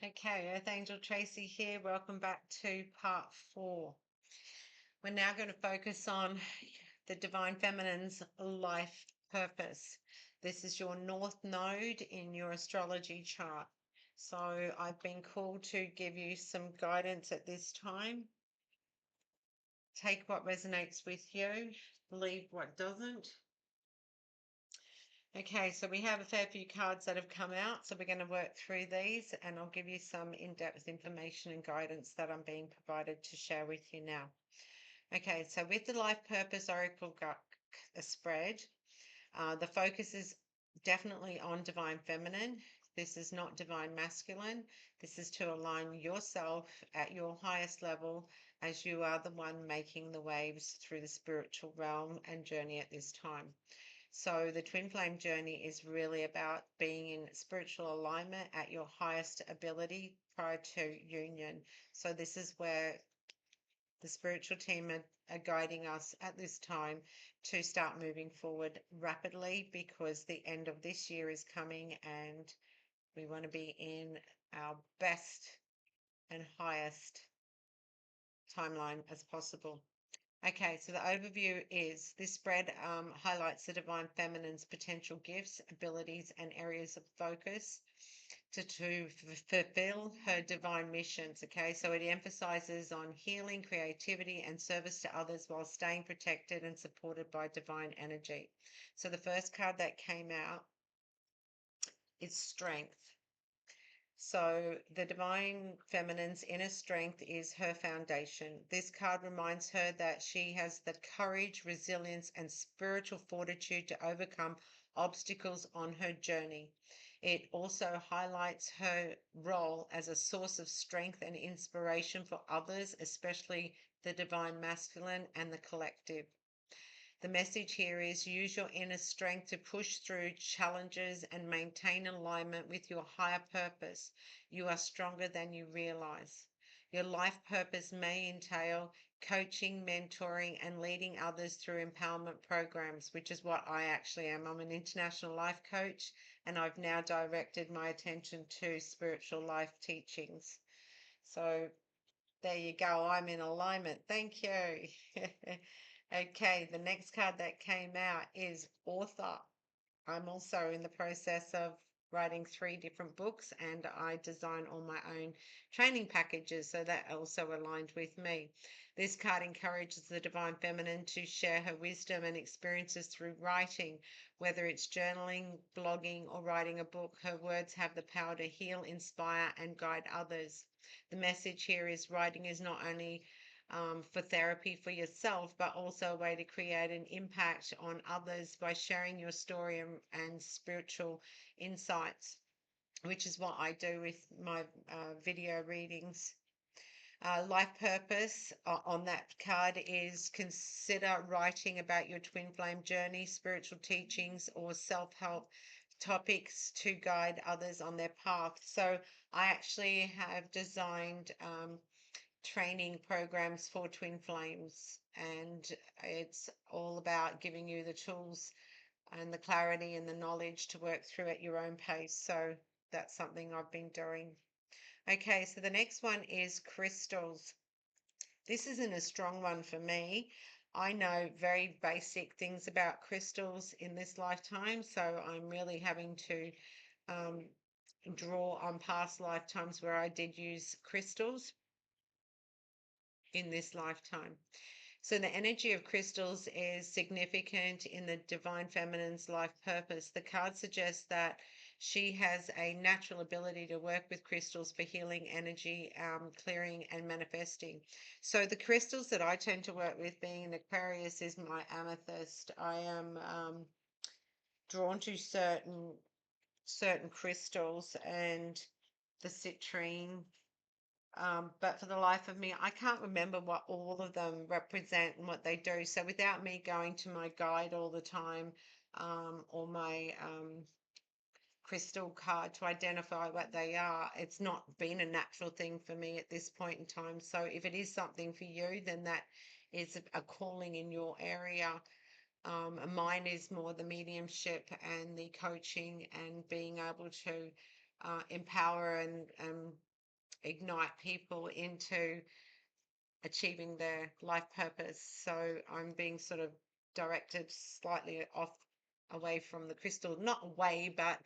Okay, Earth Angel Tracy here. Welcome back to part 4. We're now going to focus on the Divine Feminine's life purpose. This is your North Node in your astrology chart. So I've been called to give you some guidance at this time. Take what resonates with you, leave what doesn't. Okay, so we have a fair few cards that have come out, so we're going to work through these and I'll give you some in-depth information and guidance that I'm being provided to share with you now. Okay, so with the Life Purpose Oracle spread, the focus is definitely on Divine Feminine. This is not Divine Masculine. This is to align yourself at your highest level as you are the one making the waves through the spiritual realm and journey at this time. So the twin flame journey is really about being in spiritual alignment at your highest ability prior to union. So this is where the spiritual team are guiding us at this time to start moving forward rapidly because the end of this year is coming and we want to be in our best and highest timeline as possible. Okay, so the overview is this spread highlights the Divine Feminine's potential gifts, abilities, and areas of focus to fulfill her divine missions. Okay, so it emphasizes on healing, creativity, and service to others while staying protected and supported by divine energy. So the first card that came out is Strength. So the Divine Feminine's inner strength is her foundation. This card reminds her that she has the courage, resilience, and spiritual fortitude to overcome obstacles on her journey. It also highlights her role as a source of strength and inspiration for others, especially the Divine Masculine and the collective. The message here is use your inner strength to push through challenges and maintain alignment with your higher purpose. You are stronger than you realize. Your life purpose may entail coaching, mentoring, and leading others through empowerment programs, which is what I actually am. I'm an international life coach, and I've now directed my attention to spiritual life teachings. So there you go. I'm in alignment. Thank you. Okay, the next card that came out is Author. I'm also in the process of writing 3 different books and I design all my own training packages, so that also aligned with me. This card encourages the Divine Feminine to share her wisdom and experiences through writing, whether it's journaling, blogging, or writing a book. Her words have the power to heal, inspire, and guide others. The message here is writing is not only for therapy for yourself, but also a way to create an impact on others by sharing your story and spiritual insights, which is what I do with my video readings. Life purpose on that card is consider writing about your twin flame journey, spiritual teachings, or self help topics to guide others on their path. So I actually have designed training programs for twin flames, and it's all about giving you the tools and the clarity and the knowledge to work through at your own pace. So that's something I've been doing. Okay, so the next one is crystals. This isn't a strong one for me. I know very basic things about crystals in this lifetime, so I'm really having to um, draw on past lifetimes where I did use crystals in this lifetime. So the energy of crystals is significant in the Divine Feminine's life purpose. The card suggests that she has a natural ability to work with crystals for healing energy, clearing, and manifesting. So the crystals that I tend to work with, being an Aquarius, is my amethyst. I am drawn to certain crystals and the citrine, but for the life of me, I can't remember what all of them represent and what they do. So without me going to my guide all the time, or my crystal card to identify what they are, it's not been a natural thing for me at this point in time. So if it is something for you, then that is a calling in your area. Mine is more the mediumship and the coaching and being able to empower and ignite people into achieving their life purpose. So I'm being sort of directed slightly off away from the crystal, not away, but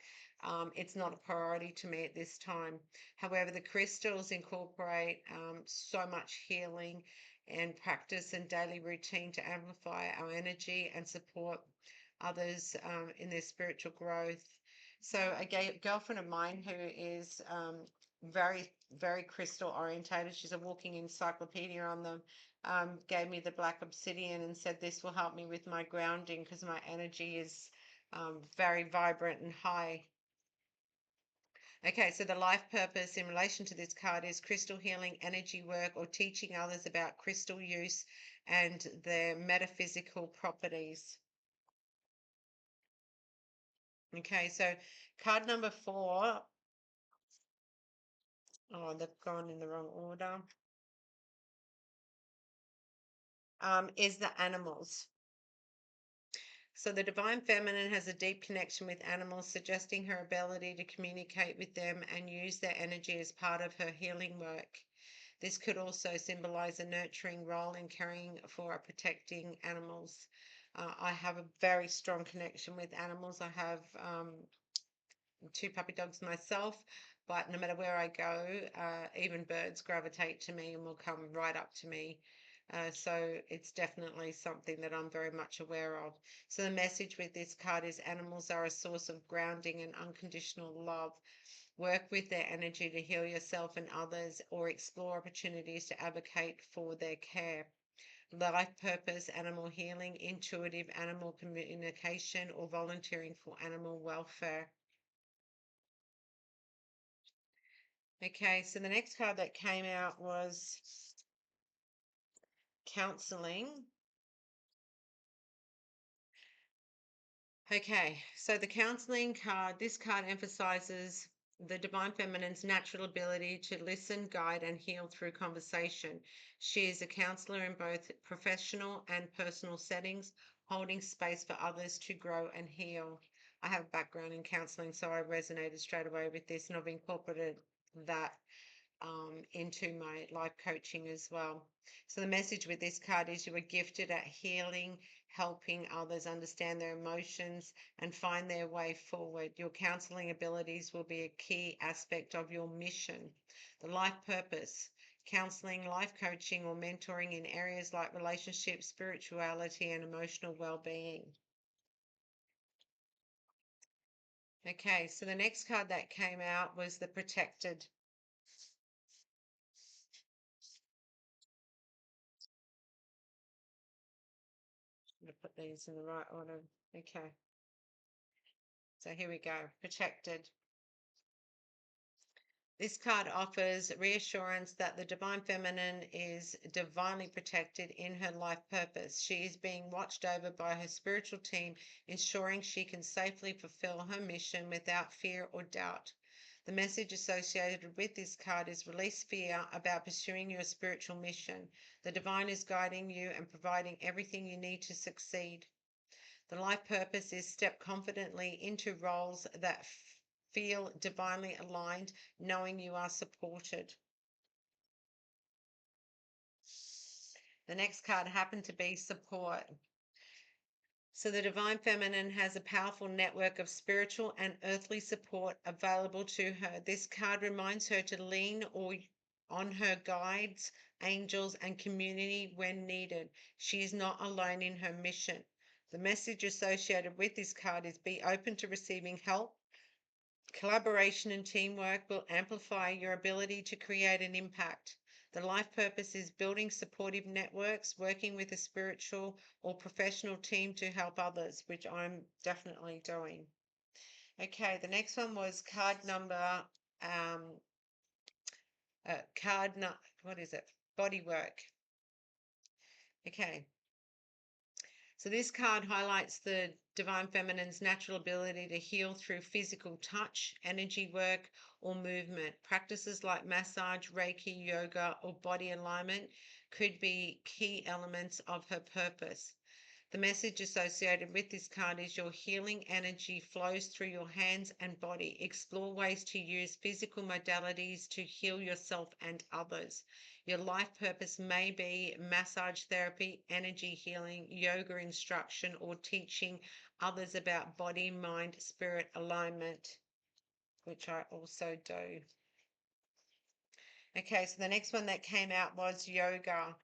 it's not a priority to me at this time. However, the crystals incorporate so much healing and practice and daily routine to amplify our energy and support others in their spiritual growth. So a girlfriend of mine who is very, very crystal orientated. She's a walking encyclopedia on them. Gave me the black obsidian and said this will help me with my grounding because my energy is very vibrant and high. Okay, so the life purpose in relation to this card is crystal healing, energy work, or teaching others about crystal use and their metaphysical properties. Okay, so card number 4. Oh, they've gone in the wrong order. Is the animals. So the divine feminine has a deep connection with animals, suggesting her ability to communicate with them and use their energy as part of her healing work. This could also symbolize a nurturing role in caring for or protecting animals. I have a very strong connection with animals. I have 2 puppy dogs myself, but no matter where I go, even birds gravitate to me and will come right up to me. So it's definitely something that I'm very much aware of. So the message with this card is animals are a source of grounding and unconditional love. Work with their energy to heal yourself and others, or explore opportunities to advocate for their care. Life purpose, animal healing, intuitive animal communication, or volunteering for animal welfare. Okay, so the next card that came out was counseling. Okay, so the counseling card, this card emphasizes the divine feminine's natural ability to listen, guide, and heal through conversation. She is a counselor in both professional and personal settings, holding space for others to grow and heal. I have a background in counseling, so I resonated straight away with this, and I've incorporated that into my life coaching as well. So the message with this card is you are gifted at healing, helping others understand their emotions and find their way forward. Your counseling abilities will be a key aspect of your mission. The life purpose, counseling, life coaching, or mentoring in areas like relationships, spirituality, and emotional well-being. Okay, so the next card that came out was the protected. I'm going to put these in the right order. Okay. So here we go, protected. This card offers reassurance that the divine feminine is divinely protected in her life purpose. She is being watched over by her spiritual team, ensuring she can safely fulfill her mission without fear or doubt. The message associated with this card is release fear about pursuing your spiritual mission. The divine is guiding you and providing everything you need to succeed. The life purpose is step confidently into roles that feel divinely aligned, knowing you are supported. The next card happened to be support. So the divine feminine has a powerful network of spiritual and earthly support available to her. This card reminds her to lean on her guides, angels, and community when needed. She is not alone in her mission. The message associated with this card is be open to receiving help. Collaboration and teamwork will amplify your ability to create an impact. The life purpose is building supportive networks, working with a spiritual or professional team to help others, which I'm definitely doing. Okay, the next one was card number, what is it? Bodywork. Okay, so this card highlights the divine feminine's natural ability to heal through physical touch, energy work, or movement. Practices like massage, Reiki, yoga, or body alignment could be key elements of her purpose. The message associated with this card is your healing energy flows through your hands and body. Explore ways to use physical modalities to heal yourself and others. Your life purpose may be massage therapy, energy healing, yoga instruction, or teaching others about body, mind, spirit alignment, which I also do. Okay, so the next one that came out was yoga.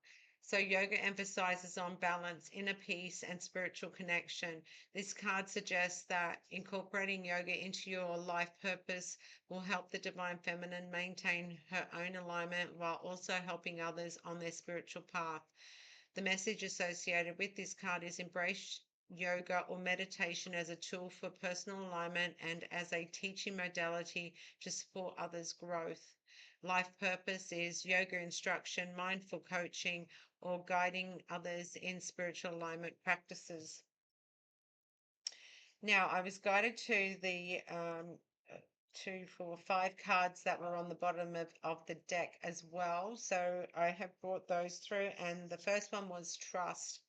So yoga emphasizes on balance, inner peace, and spiritual connection. This card suggests that incorporating yoga into your life purpose will help the divine feminine maintain her own alignment while also helping others on their spiritual path. The message associated with this card is embrace yoga or meditation as a tool for personal alignment and as a teaching modality to support others' growth. Life purpose is yoga instruction, mindful coaching, or guiding others in spiritual alignment practices. Now, I was guided to the 2, 4, 5 cards that were on the bottom of the deck as well. So I have brought those through, and the first one was trust.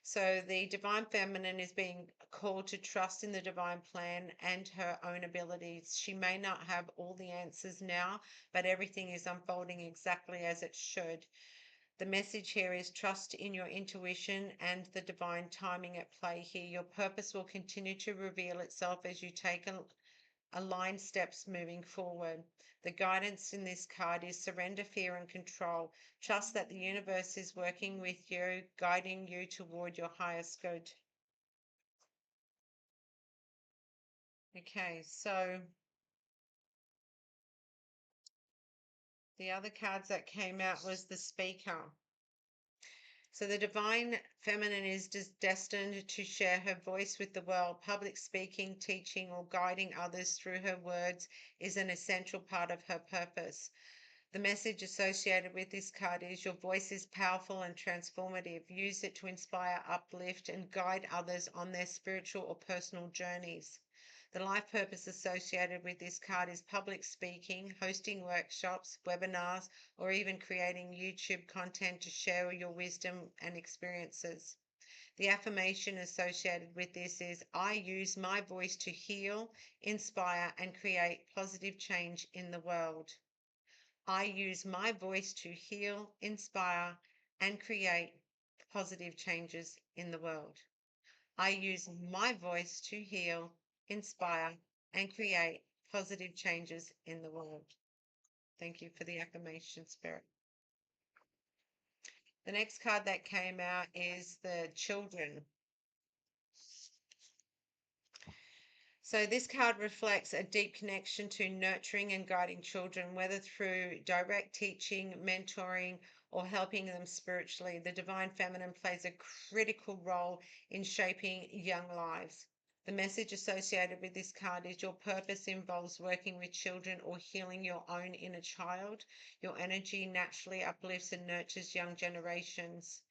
So the divine feminine is being called to trust in the divine plan and her own abilities. She may not have all the answers now, but everything is unfolding exactly as it should. The message here is trust in your intuition and the divine timing at play here. Your purpose will continue to reveal itself as you take aligned steps moving forward. The guidance in this card is surrender fear and control. Trust that the universe is working with you, guiding you toward your highest good. Okay, so the other cards that came out was the speaker. So the divine feminine is destined to share her voice with the world. Public speaking, teaching, or guiding others through her words is an essential part of her purpose. The message associated with this card is your voice is powerful and transformative. Use it to inspire, uplift, and guide others on their spiritual or personal journeys. The life purpose associated with this card is public speaking, hosting workshops, webinars, or even creating YouTube content to share your wisdom and experiences. The affirmation associated with this is I use my voice to heal, inspire, and create positive change in the world. I use my voice to heal, inspire, and create positive changes in the world. I use my voice to heal, inspire, and create positive changes in the world. Thank you for the affirmation, Spirit. The next card that came out is the children. So this card reflects a deep connection to nurturing and guiding children, whether through direct teaching, mentoring, or helping them spiritually. The divine feminine plays a critical role in shaping young lives. The message associated with this card is your purpose involves working with children or healing your own inner child. Your energy naturally uplifts and nurtures young generations.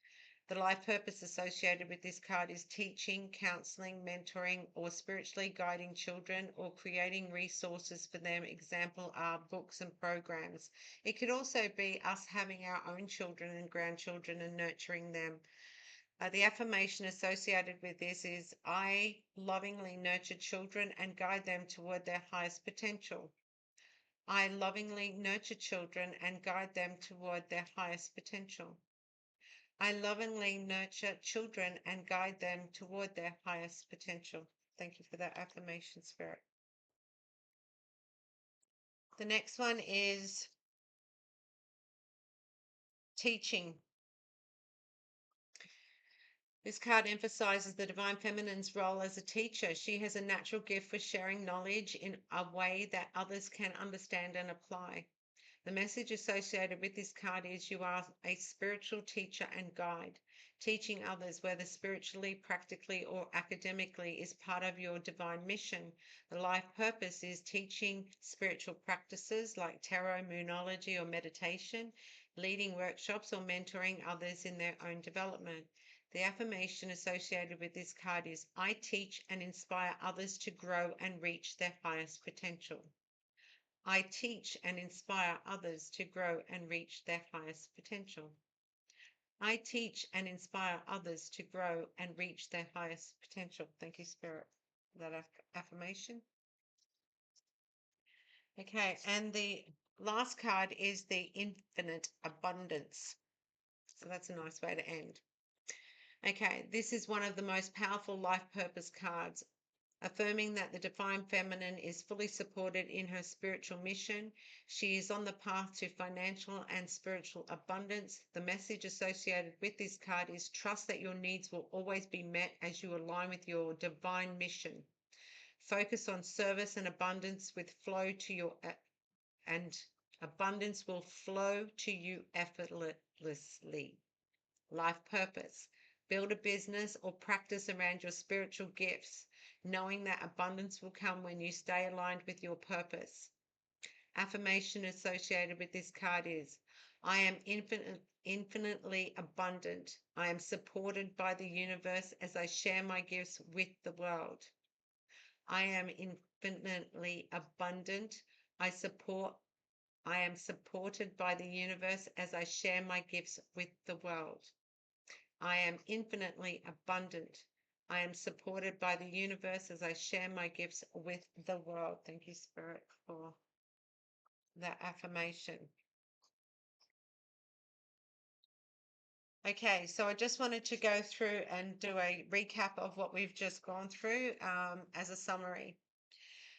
The life purpose associated with this card is teaching, counseling, mentoring, or spiritually guiding children or creating resources for them. Example are books and programs. It could also be us having our own children and grandchildren and nurturing them. The affirmation associated with this is I lovingly nurture children and guide them toward their highest potential. I lovingly nurture children and guide them toward their highest potential. I lovingly nurture children and guide them toward their highest potential. Thank you for that affirmation, Spirit. The next one is teaching. This card emphasizes the divine feminine's role as a teacher. She has a natural gift for sharing knowledge in a way that others can understand and apply. The message associated with this card is you are a spiritual teacher and guide. Teaching others, whether spiritually, practically, or academically, is part of your divine mission. The life purpose is teaching spiritual practices like tarot, moonology, or meditation, leading workshops, or mentoring others in their own development. The affirmation associated with this card is I teach and inspire others to grow and reach their highest potential. I teach and inspire others to grow and reach their highest potential. I teach and inspire others to grow and reach their highest potential. Thank you, Spirit, for that affirmation. Okay, and the last card is the infinite abundance. So that's a nice way to end. Okay, this is one of the most powerful life purpose cards, affirming that the divine feminine is fully supported in her spiritual mission. She is on the path to financial and spiritual abundance. The message associated with this card is trust that your needs will always be met as you align with your divine mission. Focus on service and abundance with flow to your and abundance will flow to you effortlessly. Life purpose. Build a business or practice around your spiritual gifts, knowing that abundance will come when you stay aligned with your purpose. Affirmation associated with this card is I am infinitely abundant. I am supported by the universe as I share my gifts with the world. I am infinitely abundant. I am supported by the universe as I share my gifts with the world. I am infinitely abundant. I am supported by the universe as I share my gifts with the world. Thank you, Spirit, for that affirmation. Okay, so I just wanted to go through and do a recap of what we've just gone through as a summary.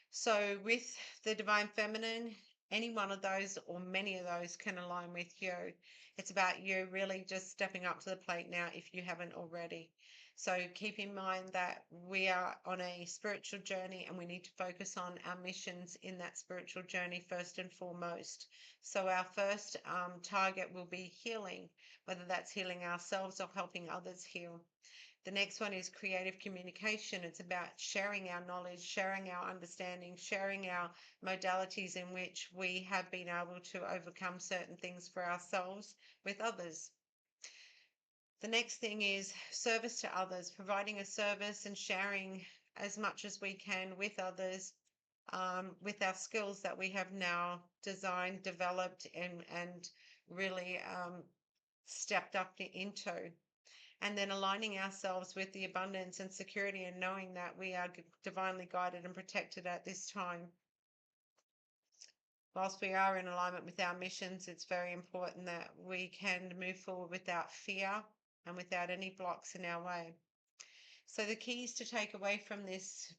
So with the divine feminine, any one of those or many of those can align with you. It's about you really just stepping up to the plate now if you haven't already. So keep in mind that we are on a spiritual journey and we need to focus on our missions in that spiritual journey first and foremost. So our first target will be healing, whether that's healing ourselves or helping others heal. The next one is creative communication. It's about sharing our knowledge, sharing our understanding, sharing our modalities in which we have been able to overcome certain things for ourselves with others. The next thing is service to others, providing a service and sharing as much as we can with others, with our skills that we have now designed, developed, and really stepped up into. And then aligning ourselves with the abundance and security and knowing that we are divinely guided and protected at this time. Whilst we are in alignment with our missions, it's very important that we can move forward without fear and without any blocks in our way. So the keys to take away from this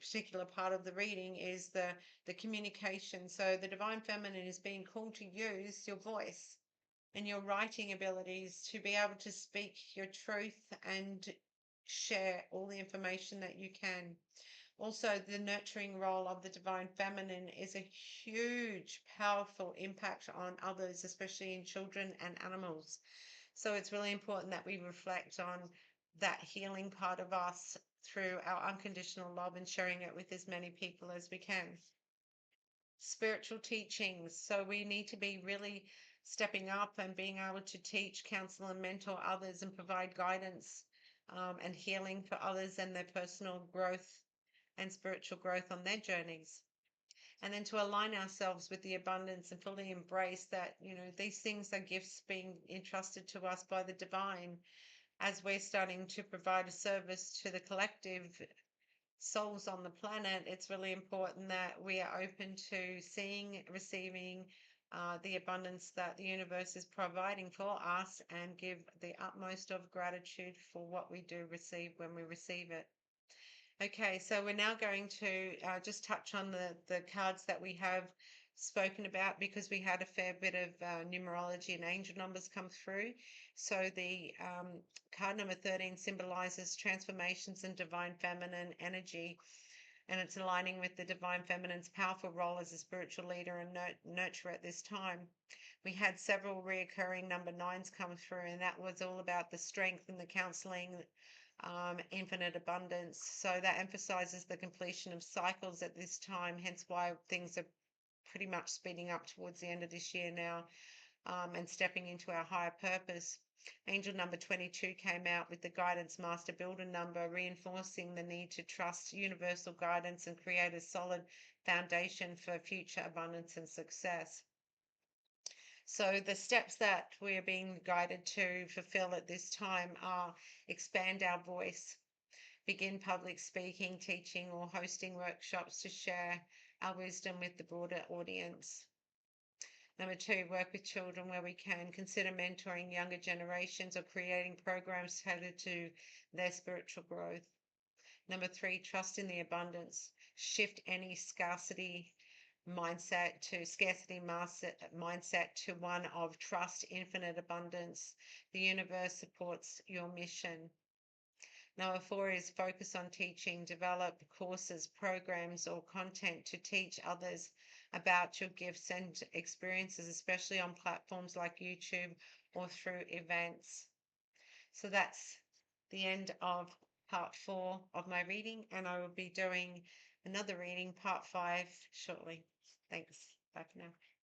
particular part of the reading is the communication. So the divine feminine is being called to use your voice and your writing abilities to be able to speak your truth and share all the information that you can. Also, the nurturing role of the divine feminine is a huge, powerful impact on others, especially in children and animals. So it's really important that we reflect on that healing part of us through our unconditional love and sharing it with as many people as we can. Spiritual teachings. So we need to be really stepping up and being able to teach, counsel, and mentor others and provide guidance and healing for others and their personal growth and spiritual growth on their journeys. And then to align ourselves with the abundance and fully embrace that, these things are gifts being entrusted to us by the divine as we're starting to provide a service to the collective souls on the planet. It's really important that we are open to seeing, receiving the abundance that the universe is providing for us and give the utmost of gratitude for what we do receive when we receive it. Okay, so we're now going to just touch on the cards that we have spoken about because we had a fair bit of numerology and angel numbers come through. So the card number 13 symbolizes transformations and divine feminine energy, and it's aligning with the divine feminine's powerful role as a spiritual leader and nurturer at this time. We had several reoccurring number 9s come through, and that was all about the strength and the counseling, infinite abundance. So that emphasizes the completion of cycles at this time, hence why things are pretty much speeding up towards the end of this year now, and stepping into our higher purpose. Angel number 22 came out with the guidance master builder number, reinforcing the need to trust universal guidance and create a solid foundation for future abundance and success. So the steps that we're being guided to fulfill at this time are expand our voice, begin public speaking, teaching, or hosting workshops to share our wisdom with the broader audience. Number two, work with children where we can. Consider mentoring younger generations or creating programs tailored to their spiritual growth. Number three, trust in the abundance. Shift any scarcity mindset to one of trust, infinite abundance. The universe supports your mission. Number four is focus on teaching, develop courses, programs, or content to teach others about your gifts and experiences, especially on platforms like YouTube or through events. So that's the end of part 4 of my reading, and I will be doing another reading, part 5, shortly. Thanks. Bye for now.